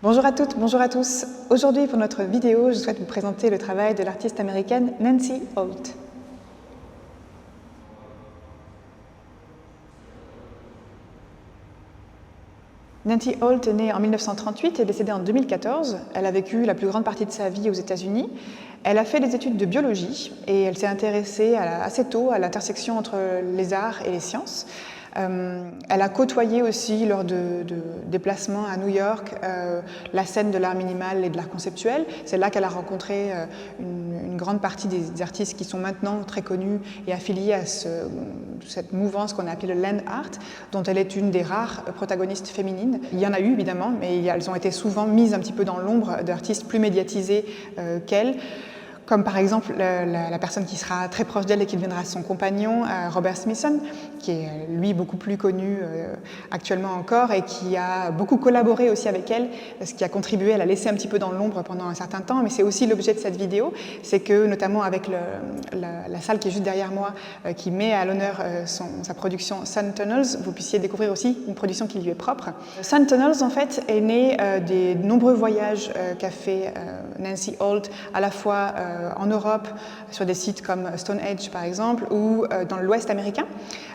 Bonjour à toutes, bonjour à tous. Aujourd'hui pour notre vidéo, je souhaite vous présenter le travail de l'artiste américaine Nancy Holt. Nancy Holt est née en 1938 et décédée en 2014. Elle a vécu la plus grande partie de sa vie aux États-Unis. Elle a fait des études de biologie et elle s'est intéressée assez tôt à l'intersection entre les arts et les sciences. Elle a côtoyé aussi lors de déplacements à New York la scène de l'art minimal et de l'art conceptuel. C'est là qu'elle a rencontré une grande partie des artistes qui sont maintenant très connus et affiliés à cette mouvance qu'on a appelée le land art, dont elle est une des rares protagonistes féminines. Il y en a eu évidemment, mais elles ont été souvent mises un petit peu dans l'ombre d'artistes plus médiatisés qu'elle. Comme par exemple la personne qui sera très proche d'elle et qui deviendra son compagnon, Robert Smithson, qui est lui beaucoup plus connu actuellement encore et qui a beaucoup collaboré aussi avec elle, ce qui a contribué à la laisser un petit peu dans l'ombre pendant un certain temps. Mais c'est aussi l'objet de cette vidéo, c'est que notamment avec la salle qui est juste derrière moi, qui met à l'honneur sa production Sun Tunnels, vous puissiez découvrir aussi une production qui lui est propre. Sun Tunnels en fait est né des nombreux voyages qu'a fait Nancy Holt, à la fois en Europe, sur des sites comme Stonehenge par exemple, ou dans l'Ouest américain.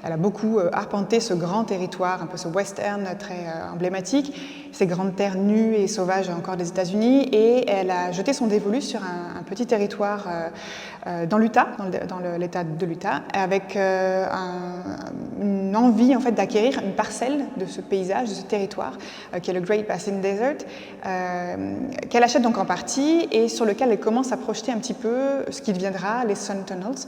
Elle a beaucoup arpenté ce grand territoire, un peu ce western très emblématique, ces grandes terres nues et sauvages encore des États-Unis, et elle a jeté son dévolu sur un petit territoire dans l'Utah, dans l'État de l'Utah, avec une envie en fait d'acquérir une parcelle de ce paysage, de ce territoire, qui est le Great Basin Desert, qu'elle achète donc en partie et sur lequel elle commence à projeter un petit peu ce qui deviendra les Sun Tunnels,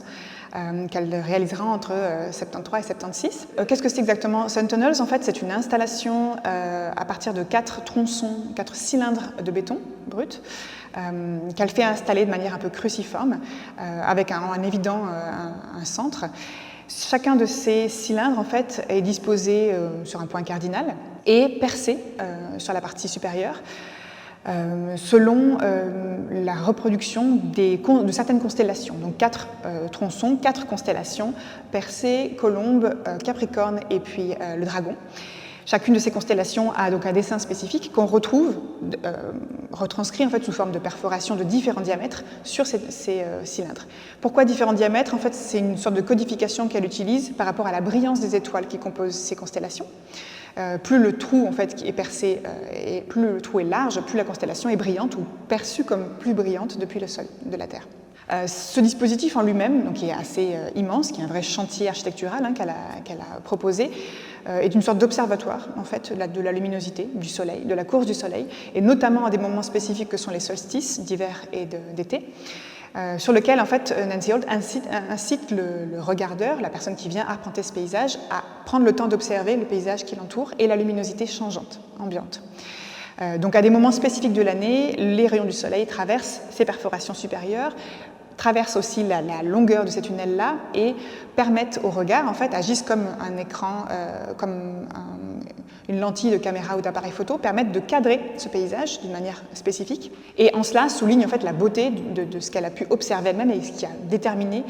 qu'elle réalisera entre 73 et 76. Qu'est-ce que c'est exactement Sun Tunnels? En fait, c'est une installation à partir de 4 tronçons, 4 cylindres de béton brut, qu'elle fait installer de manière un peu cruciforme, avec en évident un centre. Chacun de ces cylindres en fait, est disposé sur un point cardinal et percé sur la partie supérieure, selon la reproduction de certaines constellations. Donc 4 tronçons, 4 constellations, Persée, Colombe, Capricorne et puis le Dragon. Chacune de ces constellations a donc un dessin spécifique qu'on retrouve retranscrit en fait sous forme de perforation de différents diamètres sur ces cylindres. Pourquoi différents diamètres? En fait, c'est une sorte de codification qu'elle utilise par rapport à la brillance des étoiles qui composent ces constellations. Plus le trou en fait, qui est percé et plus le trou est large, plus la constellation est brillante ou perçue comme plus brillante depuis le sol de la Terre. Ce dispositif en lui-même, qui est assez immense, qui est un vrai chantier architectural qu'elle a proposé, est une sorte d'observatoire en fait, de la luminosité du Soleil, de la course du Soleil, et notamment à des moments spécifiques que sont les solstices d'hiver et d'été, sur lequel en fait, Nancy Holt incite le regardeur, la personne qui vient arpenter ce paysage, à prendre le temps d'observer le paysage qui l'entoure et la luminosité changeante, ambiante. Donc à des moments spécifiques de l'année, les rayons du soleil traversent ces perforations supérieures, traversent aussi la longueur de ces tunnels-là et permettent au regard, en fait, agissent comme un écran, comme une lentille de caméra ou d'appareil photo, permettent de cadrer ce paysage d'une manière spécifique. Et en cela, souligne en fait la beauté de ce qu'elle a pu observer elle-même et ce qui a déterminé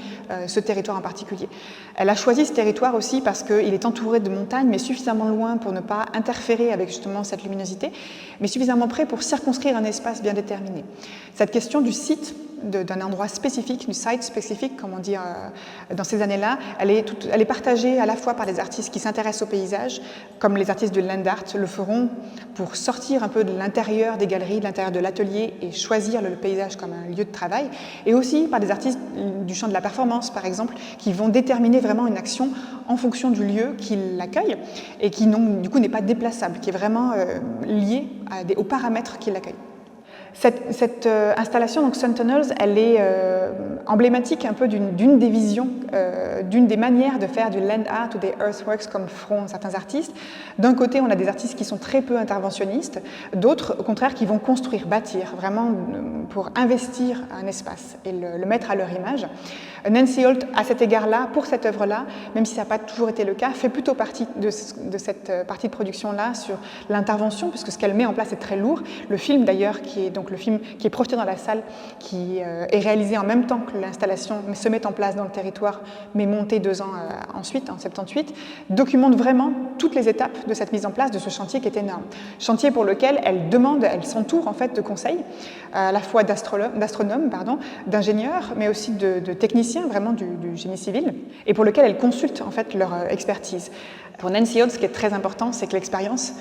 ce territoire en particulier. Elle a choisi ce territoire aussi parce qu'il est entouré de montagnes, mais suffisamment loin pour ne pas interférer avec justement cette luminosité, mais suffisamment près pour circonscrire un espace bien déterminé. Cette question du site, d'un endroit spécifique, du site spécifique, comme on dit dans ces années-là, elle est partagée à la fois par les artistes qui s'intéressent au paysage, comme les artistes de land art le feront pour sortir un peu de l'intérieur des galeries, de l'intérieur de l'atelier et choisir le paysage comme un lieu de travail, et aussi par des artistes du champ de la performance, par exemple, qui vont déterminer vraiment une action en fonction du lieu qui l'accueille et qui, du coup, n'est pas déplaçable, qui est vraiment lié aux paramètres qui l'accueillent. Cette installation, donc Sun Tunnels, elle est emblématique un peu d'une des visions, d'une des manières de faire du land art ou des earthworks comme feront certains artistes. D'un côté, on a des artistes qui sont très peu interventionnistes, d'autres, au contraire, qui vont construire, bâtir, vraiment pour investir un espace et le mettre à leur image. Nancy Holt, à cet égard-là, pour cette œuvre-là, même si ça n'a pas toujours été le cas, fait plutôt partie de cette partie de production-là sur l'intervention, puisque ce qu'elle met en place est très lourd. Le film, d'ailleurs, qui est donc donc le film qui est projeté dans la salle, qui est réalisé en même temps que l'installation se met en place dans le territoire, mais monté 2 ans ensuite, en 78, documente vraiment toutes les étapes de cette mise en place de ce chantier qui est énorme. Chantier pour lequel elle s'entoure en fait de conseils, à la fois d'astronomes, d'ingénieurs, mais aussi de techniciens vraiment du génie civil, et pour lequel elle consulte en fait leur expertise. Pour Nancy Holt, ce qui est très important, c'est que l'expérience,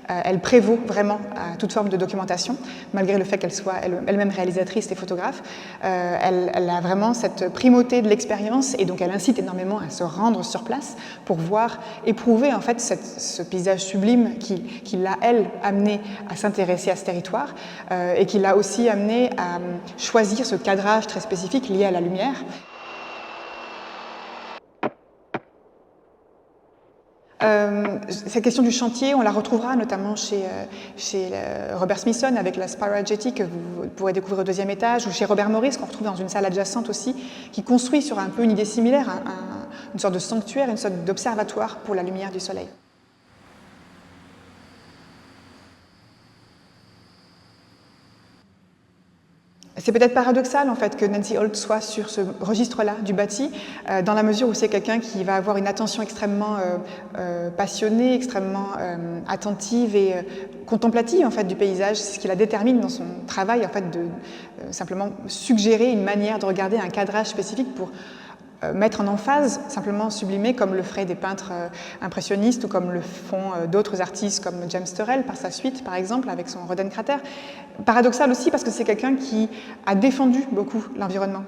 elle prévaut vraiment à toute forme de documentation, malgré le fait qu'elle soit elle-même réalisatrice et photographe. Elle a vraiment cette primauté de l'expérience et donc elle incite énormément à se rendre sur place pour voir, éprouver en fait ce paysage sublime qui l'a, elle, amené à s'intéresser à ce territoire et qui l'a aussi amené à choisir ce cadrage très spécifique lié à la lumière. Cette question du chantier, on la retrouvera notamment chez Robert Smithson avec la Spiral Jetty que vous pourrez découvrir au 2e étage, ou chez Robert Morris qu'on retrouve dans une salle adjacente aussi, qui construit sur un peu une idée similaire, une sorte de sanctuaire, une sorte d'observatoire pour la lumière du soleil. C'est peut-être paradoxal en fait que Nancy Holt soit sur ce registre-là du bâti, dans la mesure où c'est quelqu'un qui va avoir une attention extrêmement passionnée, extrêmement attentive et contemplative en fait du paysage. C'est ce qui la détermine dans son travail en fait de simplement suggérer une manière de regarder un cadrage spécifique pour mettre en emphase, simplement sublimer, comme le feraient des peintres impressionnistes ou comme le font d'autres artistes comme James Turrell par sa suite, par exemple, avec son Rodenkraters. Paradoxal aussi parce que c'est quelqu'un qui a défendu beaucoup l'environnement.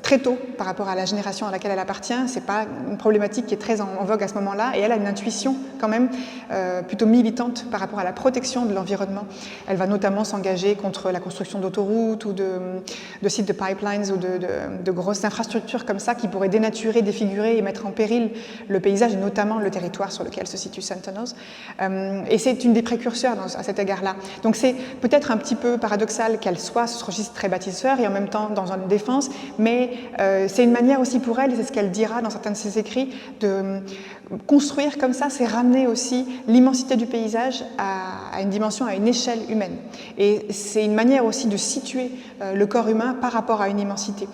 Très tôt par rapport à la génération à laquelle elle appartient, c'est pas une problématique qui est très en vogue à ce moment-là, et elle a une intuition quand même plutôt militante par rapport à la protection de l'environnement. Elle va notamment s'engager contre la construction d'autoroutes ou de sites de pipelines ou de grosses infrastructures comme ça qui pourraient dénaturer, défigurer et mettre en péril le paysage, et notamment le territoire sur lequel se situe St. Thonos. Et c'est une des précurseurs à cet égard-là. Donc c'est peut-être un petit peu paradoxal qu'elle soit sur ce registre très bâtisseur et en même temps dans une défense, mais c'est une manière aussi pour elle, et c'est ce qu'elle dira dans certains de ses écrits, de construire comme ça, c'est ramener aussi l'immensité du paysage à une dimension, à une échelle humaine. Et c'est une manière aussi de situer le corps humain par rapport à une immensité.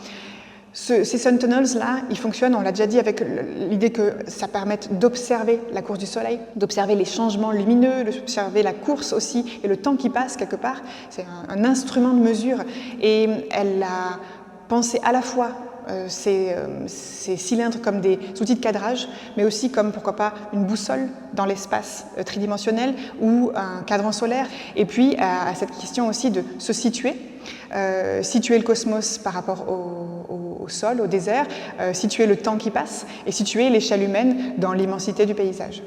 Ces Sun Tunnels-là, ils fonctionnent, on l'a déjà dit, avec l'idée que ça permette d'observer la course du soleil, d'observer les changements lumineux, d'observer la course aussi, et le temps qui passe quelque part. C'est un instrument de mesure. Et elle a pensé à la fois ces cylindres comme des outils de cadrage, mais aussi comme, pourquoi pas, une boussole dans l'espace tridimensionnel ou un cadran solaire. Et puis à cette question aussi de se situer, situer le cosmos par rapport au sol, au désert, situer le temps qui passe et situer l'échelle humaine dans l'immensité du paysage.